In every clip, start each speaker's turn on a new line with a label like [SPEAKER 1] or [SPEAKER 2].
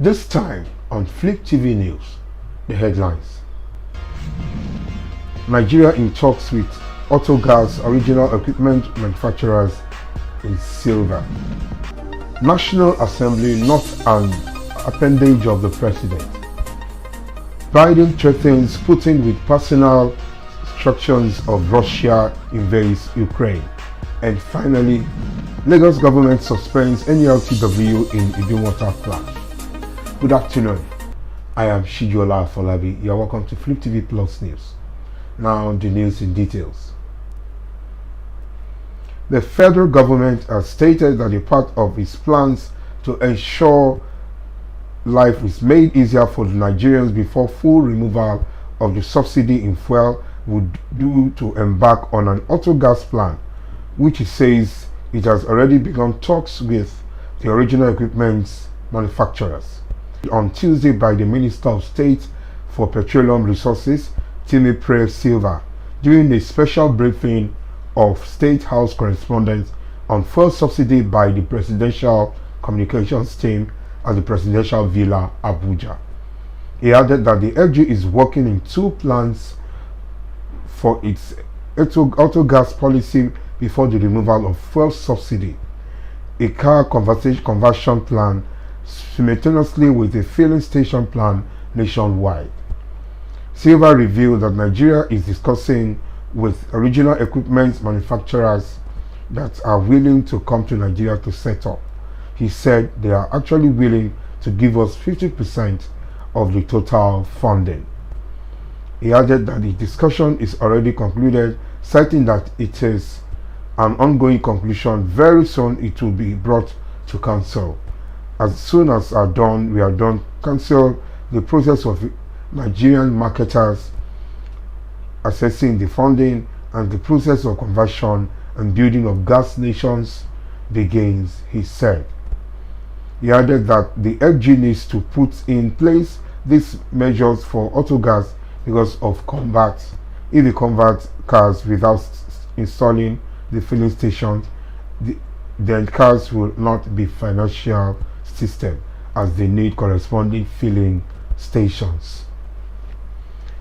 [SPEAKER 1] This time on Flip TV News, the headlines. Nigeria in talks with auto gas original equipment manufacturers in silver. National Assembly not an appendage of the president. Biden threatens Putin with personal instructions of Russia invades Ukraine. And finally, Lagos government suspends Nurtw in Idumota clash. Good afternoon. I am Shijola Afolabi. You are welcome to Fliptvplus News. Now the news in details. The federal government has stated that a part of its plans to ensure life is made easier for the Nigerians before full removal of the subsidy in fuel would do to embark on an auto gas plan, which it says it has already begun talks with the original equipment manufacturers. On Tuesday by the Minister of State for Petroleum Resources, Timothy Silva, during a special briefing of State House correspondents on fuel subsidy by the Presidential Communications team at the Presidential Villa, Abuja. He added that the FG is working in two plans for its auto gas policy before the removal of fuel subsidy, a car conversion plan simultaneously with a filling station plan nationwide. Silva revealed that Nigeria is discussing with original equipment manufacturers that are willing to come to Nigeria to set up. He said they are actually willing to give us 50% of the total funding. He added that the discussion is already concluded, citing that it is an ongoing conclusion. Very soon it will be brought to council. As soon as we are done, council the process of Nigerian marketers assessing the funding and the process of conversion and building of gas nations begins, he said. He added that the FG needs to put in place these measures for auto gas because of converts. If they convert cars without installing the filling stations, then cars will not be financial system as they need corresponding filling stations.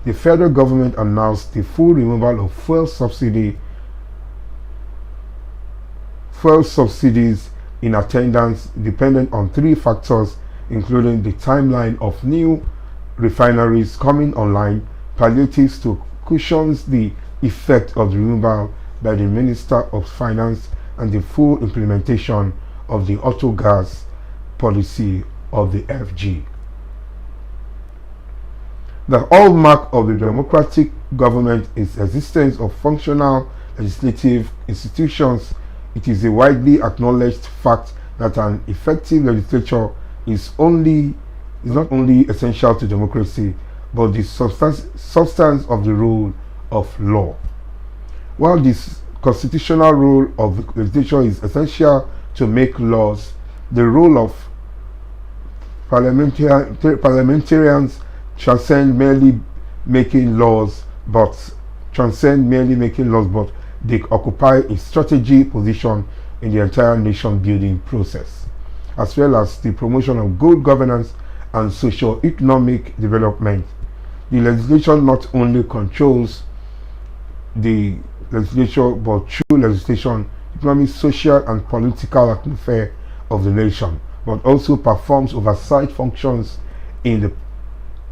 [SPEAKER 1] The federal government announced the full removal of fuel subsidies in attendance dependent on three factors, including the timeline of new refineries coming online, palliatives to cushion the effect of the removal by the Minister of Finance, and the full implementation of the auto gas policy of the FG. The hallmark of the democratic government is existence of functional legislative institutions. It is a widely acknowledged fact that an effective legislature is not only essential to democracy, but the substance of the rule of law. While this constitutional role of the legislature is essential to make laws, the role of parliamentarians transcend merely making laws, but they occupy a strategy position in the entire nation building process, as well as the promotion of good governance and socio-economic development. The legislature not only controls the legislature, but through legislation, economic, social, and political affairs of the nation, but also performs oversight functions in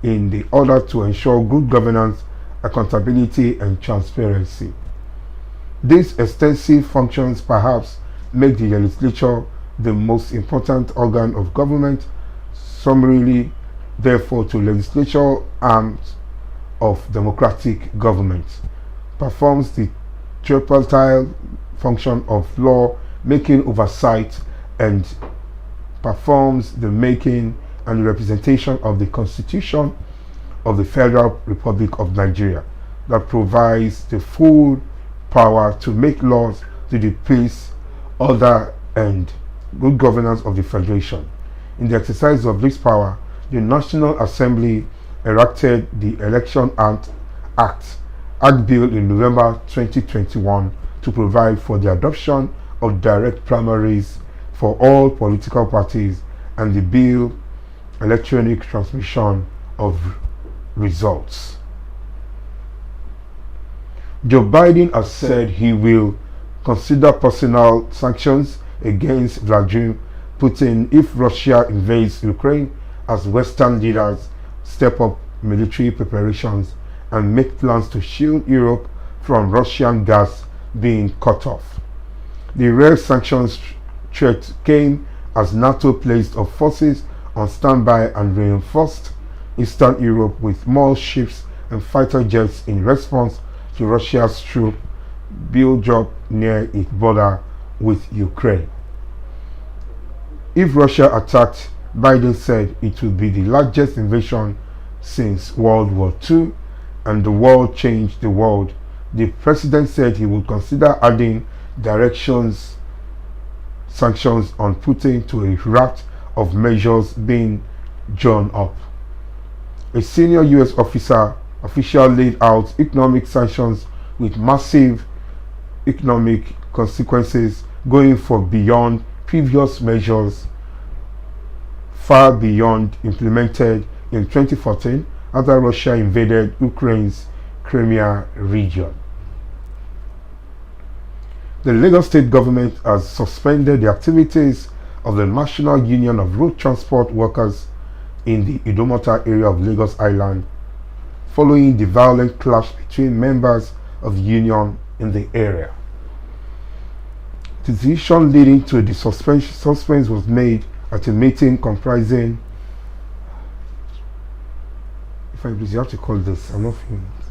[SPEAKER 1] the order to ensure good governance, accountability, and transparency. These extensive functions perhaps make the legislature the most important organ of government. Summarily, therefore, to legislature arms of democratic government, performs the tripartite function of law making oversight and performs the making and the representation of the Constitution of the Federal Republic of Nigeria, that provides the full power to make laws to the peace, order, and good governance of the Federation. In the exercise of this power, the National Assembly enacted the Election Act Bill in November 2021 to provide for the adoption of direct primaries for all political parties, and the bill electronic transmission of results. Joe Biden has said he will consider personal sanctions against Vladimir Putin if Russia invades Ukraine, as Western leaders step up military preparations and make plans to shield Europe from Russian gas being cut off. The rare sanctions threat came as NATO placed of forces on standby and reinforced Eastern Europe with more ships and fighter jets in response to Russia's troop build-up near its border with Ukraine. If Russia attacked, Biden said it would be the largest invasion since World War II, and the world changed the world. The president said he would consider adding sanctions on Putin to a raft of measures being drawn up. A senior US official laid out economic sanctions with massive economic consequences going for beyond previous measures, far beyond implemented in 2014 after Russia invaded Ukraine's Crimea region. The Lagos state government has suspended the activities of the National Union of Road Transport Workers in the Idumota area of Lagos Island, following the violent clash between members of the union in the area. The decision leading to the suspension was made at a meeting comprising, if I please, you have to call this, I'm not feeling it.